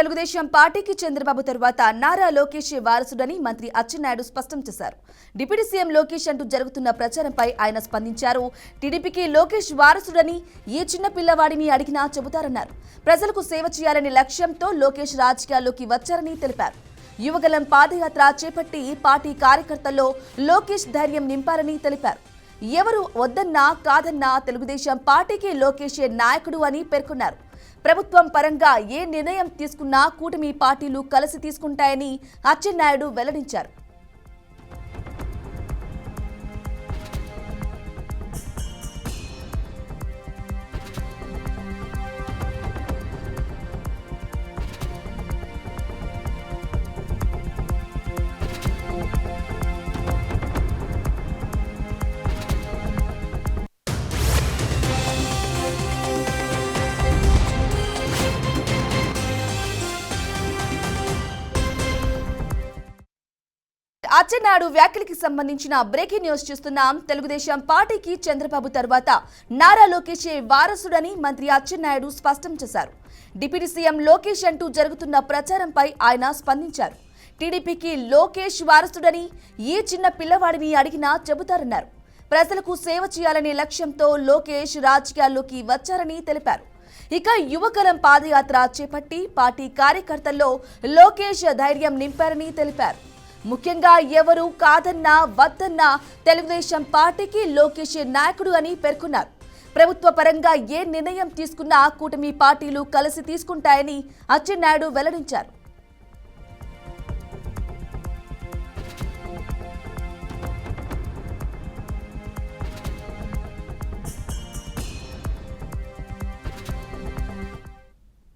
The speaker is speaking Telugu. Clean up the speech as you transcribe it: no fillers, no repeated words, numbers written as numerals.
తెలుగుదేశం పార్టీకి చంద్రబాబు తరువాత నారా లోకేష్ వారసుడని మంత్రి అచ్చెన్నాయుడు స్పష్టం చేశారు. డిప్యూటీ సీఎం లోకేష్ అంటూ జరుగుతున్న ప్రచారంపై ఆయన స్పందించారు. టీడీపీకి లోకేష్ వారసుడని ఏ చిన్న పిల్లవాడిని అడిగినా చెబుతారన్నారు. ప్రజలకు సేవ చేయాలనే లక్ష్యంతో లోకేష్ రాజకీయాల్లోకి వచ్చారని తెలిపారు. యువగలం పాదయాత్ర చేపట్టి పార్టీ కార్యకర్తల్లో లోకేష్ ధైర్యం నింపారని తెలిపారు. ఎవరు వద్దన్నా కాదన్నా తెలుగుదేశం పార్టీకి లోకేషే నాయకుడు అని పేర్కొన్నారు. ప్రభుత్వం పరంగా ఏ నిర్ణయం తీసుకున్నా కూటమి పార్టీలు కలిసి తీసుకుంటాయని అచ్చెన్నాయుడు వెల్లడించారు. అచ్చెన్నాయుడు వ్యాఖ్యలకి సంబంధించిన బ్రేకింగ్ న్యూస్ చూస్తున్నాం. తెలుగుదేశం పార్టీకి చంద్రబాబు తర్వాత నారా లోకేష్ వారసుడని మంత్రి అచ్చెన్నాయుడు స్పష్టం చేశారు. డిప్యూటీ సీఎం లోకేష్ అంటూ జరుగుతున్న ప్రచారంపై ఆయన స్పందించారు. టీడీపీకి లోకేష్ వారసుడని ఏ చిన్న పిల్లవాడిని అడిగినా చెబుతారన్నారు. ప్రజలకు సేవ చేయాలనే లక్ష్యంతో లోకేష్ రాజకీయాల్లోకి వచ్చారని తెలిపారు. ఇక యువగలం పాదయాత్ర చేపట్టి పార్టీ కార్యకర్తల్లో లోకేష్ ధైర్యం నింపారని తెలిపారు. ముఖ్యంగా ఎవరు కాదన్నా వద్దన్నా తెలుగుదేశం పార్టీకి లోకేష్ నాయకుడు అని పేర్కొన్నారు. ప్రభుత్వ పరంగా ఏ నిర్ణయం తీసుకున్నా కూటమి పార్టీలు కలిసి తీసుకుంటాయని అచ్చెన్నాయుడు వెల్లడించారు.